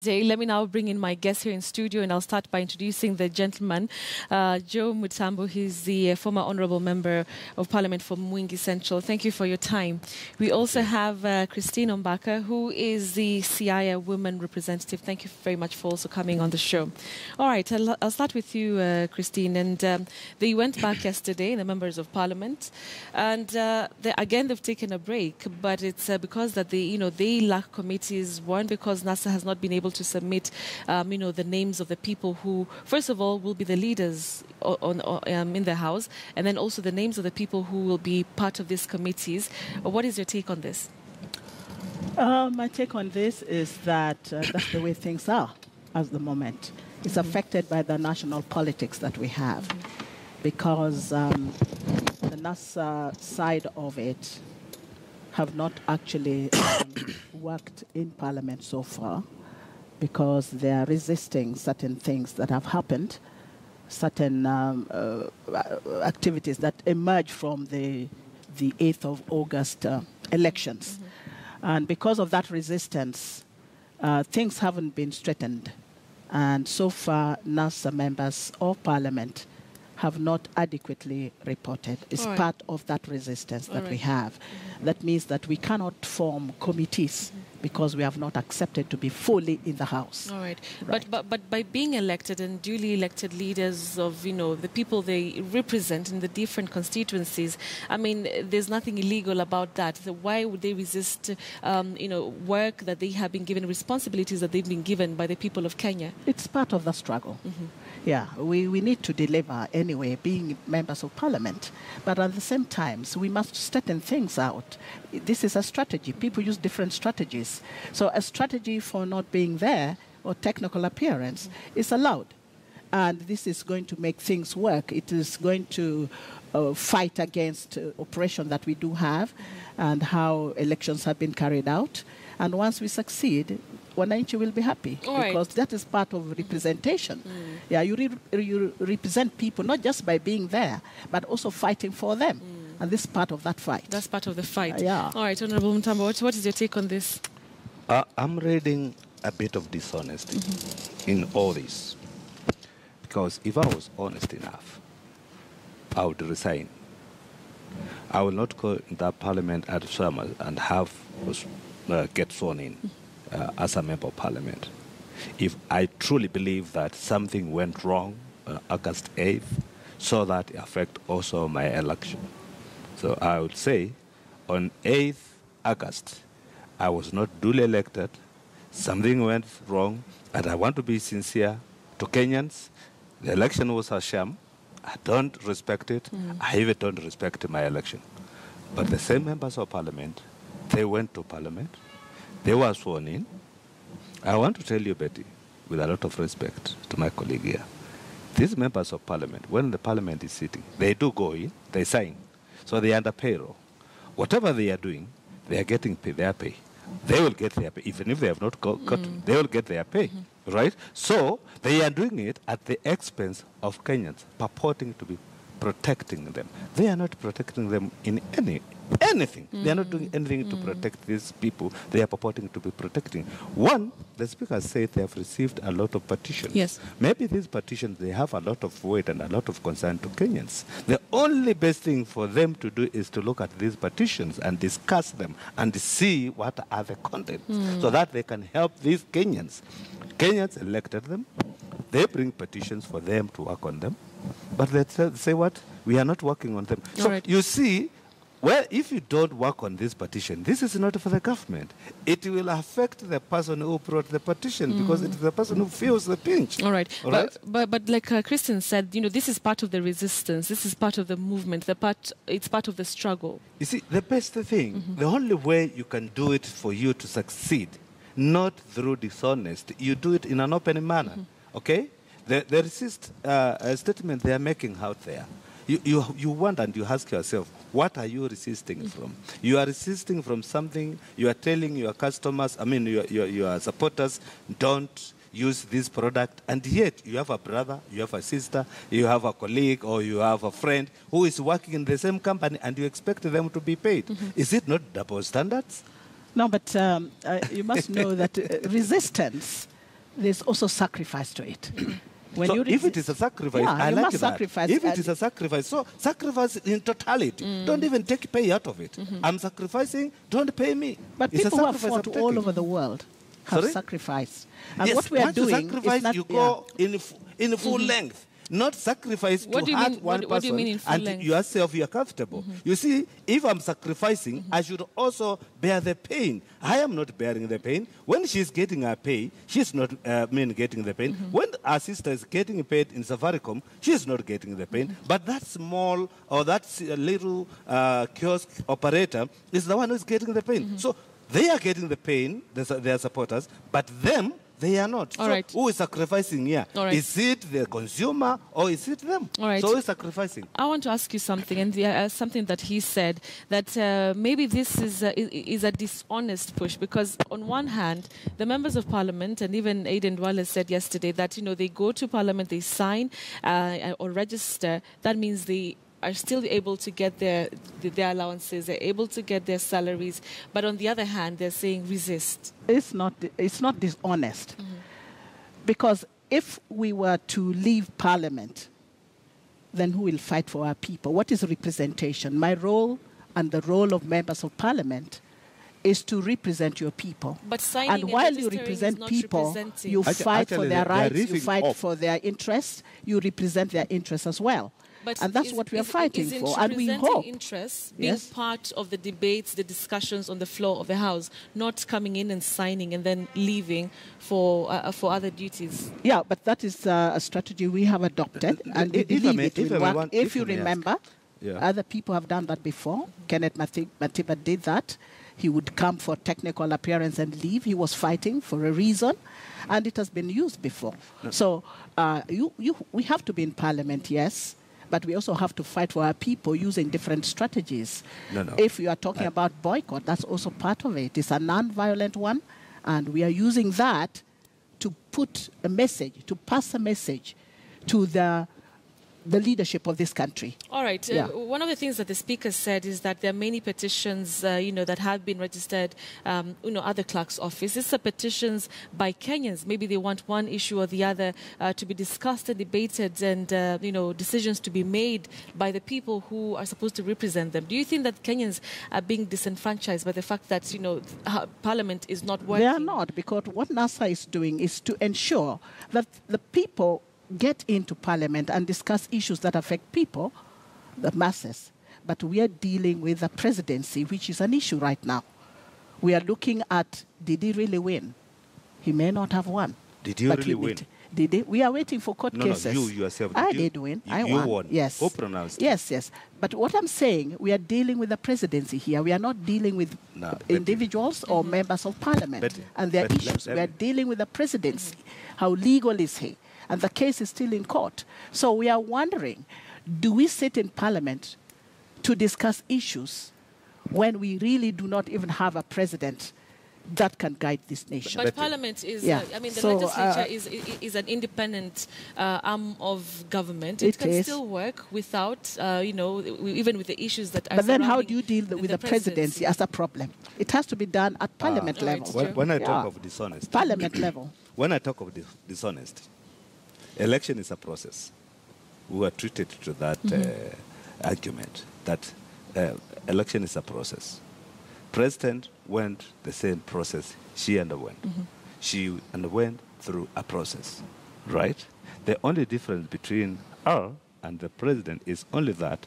Day. Let me now bring in my guest here in studio, and I'll start by introducing the gentleman, Joe Mutambo. He's the former Honourable Member of Parliament for Mwingi Central. Thank you for your time. We also have Christine Ombaka, who is the Siaya Women Representative. Thank you very much for also coming on the show. All right, I'll start with you, Christine. And they went back yesterday, the members of Parliament, and again they've taken a break, but it's because that they lack committees. One, because NASA has not been able to submit, the names of the people who, first of all, will be the leaders in the House, and then also the names of the people who will be part of these committees. What is your take on this? My take on this is that that's the way things are at the moment. It's affected by the national politics that we have, because the NASA side of it have not actually worked in Parliament so far, because they are resisting certain things that have happened, certain activities that emerge from the 8th of August elections. And because of that resistance, things haven't been straightened. And so far, NASA members of Parliament have not adequately reported. It's part of that resistance that we have. That means that we cannot form committees because we have not accepted to be fully in the House. All right. But by being elected and duly elected leaders of, the people they represent in the different constituencies, I mean, there's nothing illegal about that. So why would they resist, work that they have been given, responsibilities that they've been given by the people of Kenya? It's part of the struggle. Yeah, we need to deliver anyway, being members of Parliament. But at the same time, we must straighten things out. This is a strategy. People use different strategies. So a strategy for not being there or technical appearance is allowed. And this is going to make things work. It is going to fight against oppression that we do have and how elections have been carried out. And once we succeed, Wananchi will be happy, because that is part of representation. Yeah, you represent people not just by being there, but also fighting for them. And this is part of that fight. That's part of the fight. Yeah. All right, Honourable Mutambo, what is your take on this? I'm reading a bit of dishonesty in all this. Because if I was honest enough, I would resign. I will not go in that Parliament at summer and have get sworn in as a member of Parliament. If I truly believe that something went wrong August 8th, so that affect also my election. So I would say on 8th August, I was not duly elected, something went wrong, and I want to be sincere to Kenyans. The election was a sham. I don't respect it. I even don't respect my election. But the same members of Parliament, they went to Parliament. They were sworn in. I want to tell you, Betty, with a lot of respect to my colleague here, these members of Parliament, when the Parliament is sitting, they do go in, they sign. So they are under payroll. Whatever they are doing, they are getting their pay. They will get their pay. Even if they have not gotten, they will get their pay, right? So they are doing it at the expense of Kenyans, purporting to be protecting them. They are not protecting them in anything. They are not doing anything to protect these people they are purporting to be protecting. One, the Speaker said they have received a lot of petitions. Yes. Maybe these petitions, they have a lot of weight and a lot of concern to Kenyans. The only best thing for them to do is to look at these petitions and discuss them and see what are the contents so that they can help these Kenyans. Kenyans elected them. They bring petitions for them to work on them. But they say what? We are not working on them. So you see, well, if you don't work on this petition, this is not for the government. It will affect the person who brought the petition because it's the person who feels the pinch. All right. But like Kristen said, this is part of the resistance. This is part of the movement. It's part of the struggle. You see, the best thing, the only way you can do it for you to succeed, not through dishonest, you do it in an open manner. Okay? The resist statement they are making out there, you wonder and you ask yourself, what are you resisting from? You are resisting from something, you are telling your customers, your supporters, don't use this product, and yet you have a brother, you have a sister, you have a colleague, or you have a friend who is working in the same company and you expect them to be paid. Is it not double standards? No, but you must know that resistance there's also sacrifice to it. When So you if it is a sacrifice, yeah, I you like must that. sacrifice. If it is a sacrifice, so sacrifice in totality. Don't even take pay out of it. I'm sacrificing, don't pay me. But It's a people who have sacrifice fought I'm all taking. over the world have Sorry? sacrificed. And Yes, what we are once you doing sacrifice, is not... you go in full length. Not sacrifice What do to you hurt mean- one what do you person mean in full and length? yourself you're comfortable. You see, if I'm sacrificing, I should also bear the pain. I am not bearing the pain. When she's getting her pay, she's not getting the pain. When our sister is getting paid in Safaricom, she's not getting the pain. But that small or that little kiosk operator is the one who's getting the pain. So they are getting the pain, their supporters, but them, they are not. All so right. who is sacrificing here? All right. Is it the consumer or is it them? All right. So who is sacrificing? I want to ask you something, and something that he said, that maybe this is a dishonest push, because on one hand, the members of parliament, and even Aiden Wallace said yesterday that, they go to parliament, they sign or register. That means they are still able to get their allowances, they're able to get their salaries. But on the other hand, they're saying resist. It's not dishonest. Because if we were to leave Parliament, then who will fight for our people? What is representation? My role and the role of members of Parliament is to represent your people. But signing and while you registering is represent not people, representing. you fight for Actually, their they are rights, you riffing fight off. for their interests, you represent their interests as well. But and that's what we are fighting isn't for. And we representing hope. interests being Yes. part of the debates, the discussions on the floor of the House, not coming in and signing and then leaving for other duties. Yeah, but that is a strategy we have adopted, and we if I believe may- it if I will may work. want- If if you I may ask. remember, Yeah. other people have done that before. Kenneth Matiba did that. He would come for technical appearance and leave. He was fighting for a reason, and it has been used before. So we have to be in Parliament, yes, but we also have to fight for our people using different strategies. No. If you are talking about boycott, that's also part of it. It's a non-violent one, and we are using that to put a message, to pass a message to the leadership of this country. All right. Yeah. One of the things that the Speaker said is that there are many petitions, that have been registered, at the clerk's office. These are petitions by Kenyans. Maybe they want one issue or the other to be discussed and debated, and decisions to be made by the people who are supposed to represent them. Do you think that Kenyans are being disenfranchised by the fact that Parliament is not working? They are not, because what NASA is doing is to ensure that the people get into Parliament and discuss issues that affect people, the masses. But we are dealing with the presidency, which is an issue right now. We are looking at, did he really win? He may not have won. Did you But really we win? Did he? We are waiting for court cases. No, you yourself. I you- did win. You, I you won. won. Yes. Who pronounced it? Yes. But what I'm saying, we are dealing with the presidency here. We are not dealing with No, but- individuals or members of Parliament But- and their but issues. let We are me- dealing with the presidency. How legal is he? And the case is still in court. So we are wondering, do we sit in Parliament to discuss issues when we really do not even have a president that can guide this nation? But Parliament is, Yeah. the So, legislature is an independent arm of government. It can is. still work without, even with the issues that are But then how surrounding do you deal with the presidency as a problem? It has to be done at Parliament all right, level. Joe. When I Yeah. talk of dishonest, Parliament level. when I talk of dishonest, election is a process. We are treated to that argument that election is a process. President went the same process she underwent. She underwent through a process, right? The only difference between her and the president is only that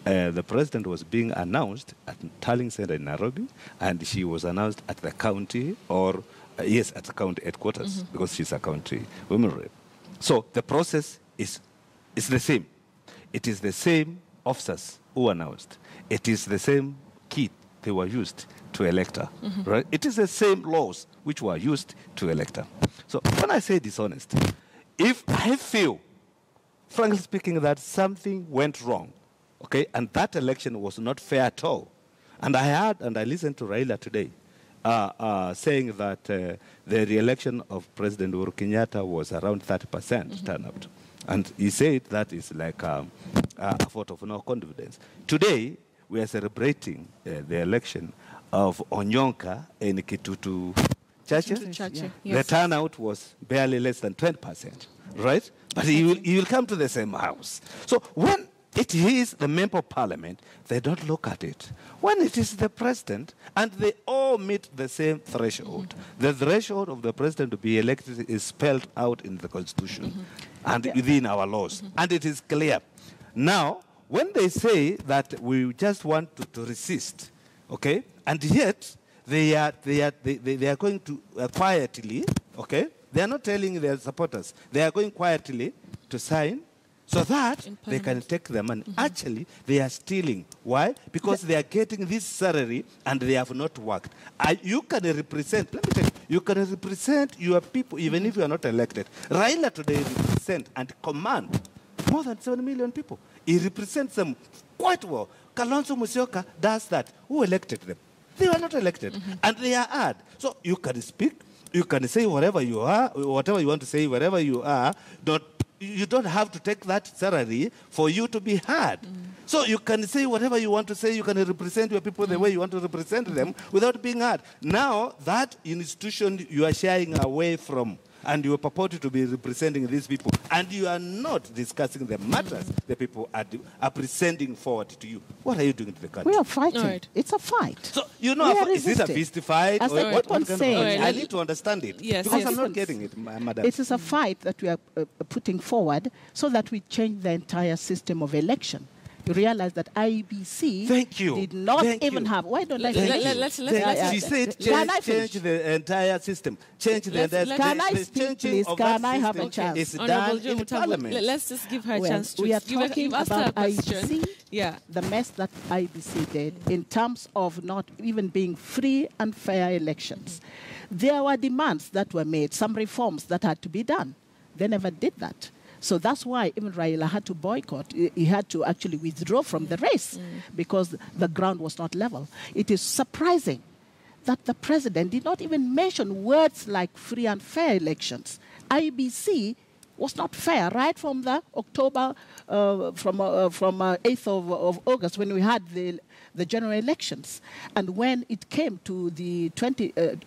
the president was being announced at Tarling Center in Nairobi, and she was announced at the county, or at the county headquarters, because she's a county women rep. So the process is the same. It is the same officers who announced. It is the same kit they were used to elect her, right? It is the same laws which were used to elect her. So when I say dishonest, if I feel, frankly speaking, that something went wrong, okay, and that election was not fair at all, and I heard and I listened to Raila today saying that the re-election of President Uhuru Kenyatta was around 30% turnout. And he said that is like a vote of no confidence. Today, we are celebrating the election of Onyonka and Kitutu Chache, the turnout was barely less than 20%, right? But you will come to the same house. So when it is the member of parliament, they don't look at it. When it is the president, and they all meet the same threshold, the threshold of the president to be elected is spelled out in the constitution and within our laws, and it is clear. Now, when they say that we just want to resist, okay, and yet they are going to quietly, okay, they are not telling their supporters, they are going quietly to sign so that they can take the money. Actually, they are stealing. Why? Because they are getting this salary and they have not worked. You can represent, let me tell you, you can represent your people even if you are not elected. Raila today represent and command more than 7 million people. He represents them quite well. Kalonzo Musyoka does that. Who elected them? They were not elected. And they are ad. So you can speak, you can say whatever you are, whatever you want to say, wherever you are. You don't have to take that salary for you to be heard. So you can say whatever you want to say, you can represent your people the way you want to represent them without being heard. Now, that institution you are shying away from, and you are purported to be representing these people, and you are not discussing the matters the people are presenting forward to you. What are you doing to the country? We are fighting. Right. It's a fight. So, you know, is it a fist fight? As I keep on saying, I need to understand it. Yes, because yes. I'm not getting it, madam. It is a fight that we are putting forward so that we change the entire system of election. You realize that IBC did not even have. Why don't I say let's she said change the entire system. Change the entire system. Can I speak, please? Can I have a chance? It's done in Parliament. Let's just give her a chance to. We are talking about IBC, yeah, the mess that IBC did in terms of not even being free and fair elections. There were demands that were made, some reforms that had to be done. They never did that. So that's why even Raila had to boycott. He had to actually withdraw from the race because the ground was not level. It is surprising that the president did not even mention words like free and fair elections. IBC was not fair right from the October, from 8th of August when we had the general elections. And when it came to the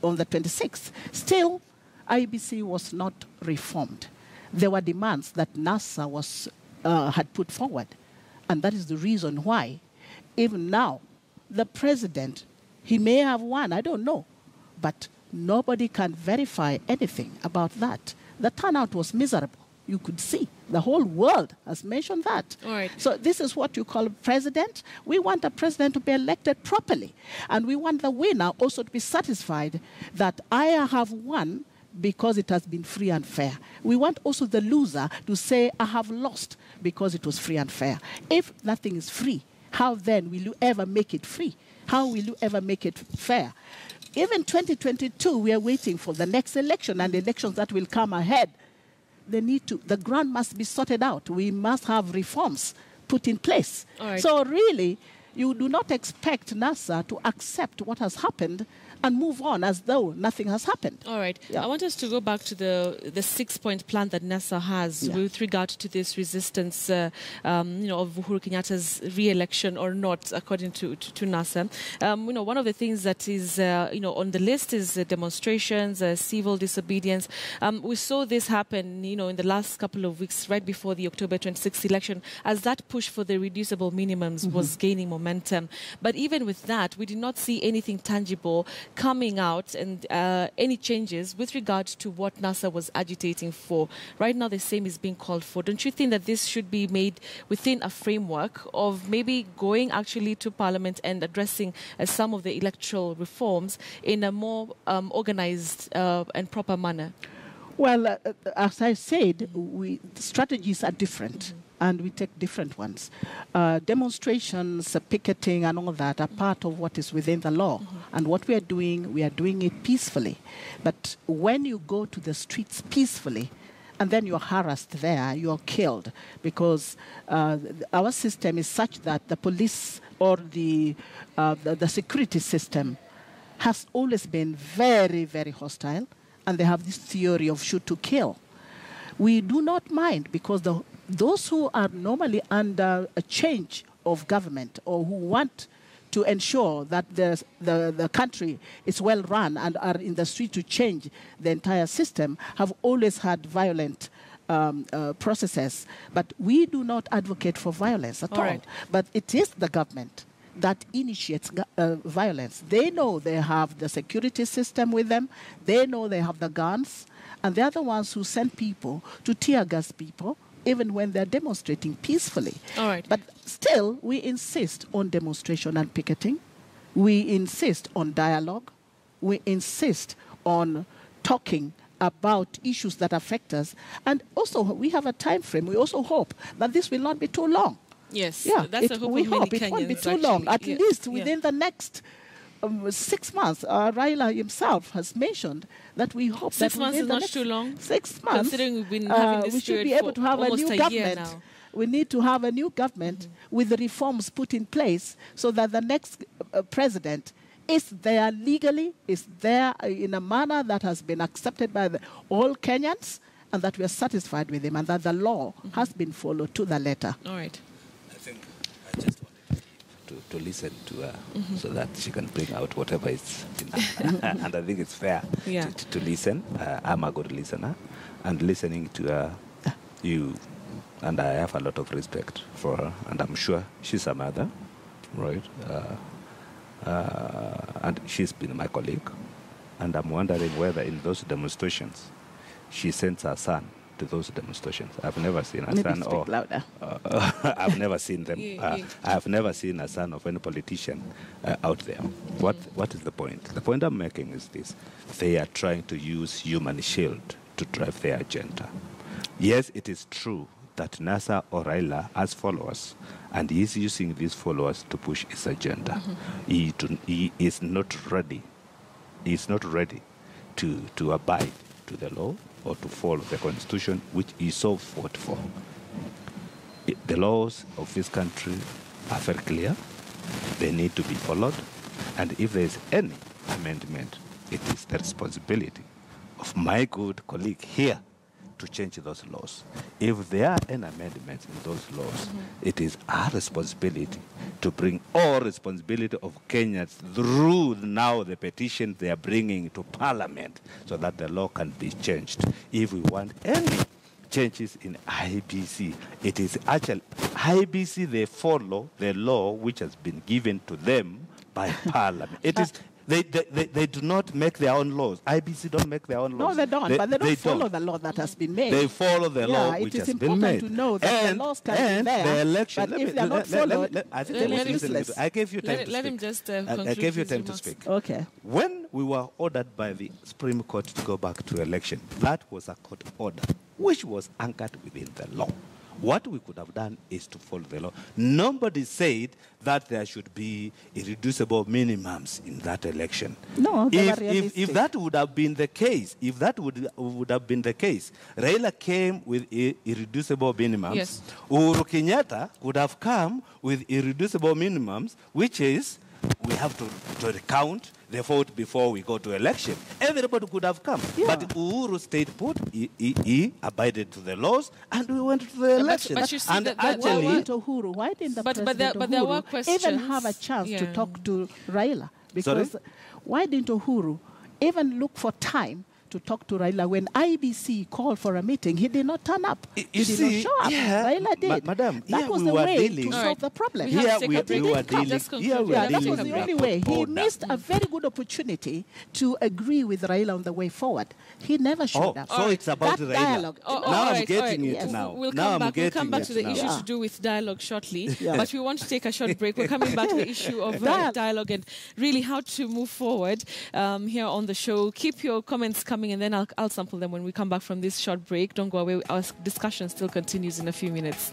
on the 26th, still IBC was not reformed. There were demands that NASA had put forward. And that is the reason why, even now, the president, he may have won, I don't know, but nobody can verify anything about that. The turnout was miserable. You could see. The whole world has mentioned that. All right. So this is what you call a president. We want a president to be elected properly. And we want the winner also to be satisfied that I have won because it has been free and fair. We want also the loser to say, I have lost because it was free and fair. If nothing is free, how then will you ever make it free? How will you ever make it fair? Even 2022, we are waiting for the next election and the elections that will come ahead. The ground must be sorted out. We must have reforms put in place. Right. So really, you do not expect NASA to accept what has happened and move on as though nothing has happened. All right. Yeah. I want us to go back to the 6-point plan that NASA has with regard to this resistance, of Uhuru Kenyatta's re-election or not, according to NASA. One of the things that is, on the list is demonstrations, civil disobedience. We saw this happen, in the last couple of weeks, right before the October 26th election, as that push for the reducible minimums was gaining momentum. But even with that, we did not see anything tangible coming out and any changes with regard to what NASA was agitating for. Right now, the same is being called for. Don't you think that this should be made within a framework of maybe going actually to Parliament and addressing some of the electoral reforms in a more organized and proper manner? Well, as I said, strategies are different. And we take different ones. Demonstrations, picketing, and all that are part of what is within the law. And what we are doing it peacefully. But when you go to the streets peacefully, and then you're harassed there, you're killed, because our system is such that the police or the security system has always been very, very hostile, and they have this theory of shoot to kill. We do not mind, because those who are normally under a change of government or who want to ensure that the country is well run and are in the street to change the entire system have always had violent processes. But we do not advocate for violence at all. Right. But it is the government that initiates violence. They know they have the security system with them. They know they have the guns. And they're the ones who send people to tear gas people, even when they're demonstrating peacefully. All right. But still, we insist on demonstration and picketing. We insist on dialogue. We insist on talking about issues that affect us. And also, we have a time frame. We also hope that this will not be too long. Yes, Yeah, that's the hope we of many hope it won't be Kenyans, too long. At actually. least within the next 6 months. Raila himself has mentioned that we hope 6 that months within is the not next too long, 6 months, considering we've been having this we should be period able for to have a almost new a year government. now. We need to have a new government with the reforms put in place so that the next president is there legally, is there in a manner that has been accepted by all Kenyans, and that we are satisfied with him, and that the law has been followed to the letter. All right. I think I just wanted to listen to her so that she can bring out whatever is in her. And I think it's fair to listen. I'm a good listener. And listening to you, and I have a lot of respect for her, and I'm sure she's a mother, right? And she's been my colleague. And I'm wondering whether in those demonstrations, she sends her son to those demonstrations. I've never seen a son Speak louder. I've never seen them. Yeah. I've never seen a son of any politician out there. What is the point? The point I'm making is this. They are trying to use human shield to drive their agenda. Yes, it is true that NASA or Raila has followers, and he is using these followers to push his agenda. He is not ready. He is not ready to abide to the law or to follow the constitution which he so fought for. The laws of this country are very clear. They need to be followed. And if there is any amendment, it is the responsibility of my good colleague here to change those laws. If there are any amendments in those laws, it is our responsibility to bring all responsibility of Kenyans through now the petition they are bringing to Parliament so that the law can be changed. If we want any changes in IBC, it is actually IBC, they follow the law which has been given to them by Parliament. It is They do not make their own laws. IBC don't make their own laws. No, they don't. But they don't follow the law that has been made. They follow the law which has been made. It is important to know that the laws can be there. The election. But if they are not followed, I think then it's useless. I gave you time to speak. Let him just conclude. I gave you his time to remarks. speak. Okay. When we were ordered by the Supreme Court to go back to election, that was a court order which was anchored within the law. What we could have done is to follow the law. Nobody said that there should be irreducible minimums in that election. No, they were realistic. If that would have been the case, Raila came with irreducible minimums. Yes. Uhuru Kenyatta could have come with irreducible minimums, which is we have to recount the vote before we go to election. Everybody could have come. Yeah. But Uhuru stayed put. He abided to the laws, and we went to the election. But you see and that actually, why didn't the president there were Uhuru questions. even have a chance to talk to Raila? Because Sorry? why didn't Uhuru even look for time to talk to Raila when IBC called for a meeting? He did not turn up. He did not show up. yeah, Raila did. Madam, that was the way to solve the problem. We have to take a break. we were Just dealing. conclude. Here we are That dealing was with the a only court way. He order. missed a very good opportunity to agree with Raila on the way forward. He never showed up. So it's about that Raila. dialogue. Now I'm getting it Yes. now. We'll Now come I'm back. We'll getting come back it to the now. issue Yeah. to do with dialogue shortly. Yeah. But we want to take a short break. We're coming back to the issue of dialogue and really how to move forward here on the show. Keep your comments coming, and then I'll sample them when we come back from this short break. Don't go away. Our discussion still continues in a few minutes.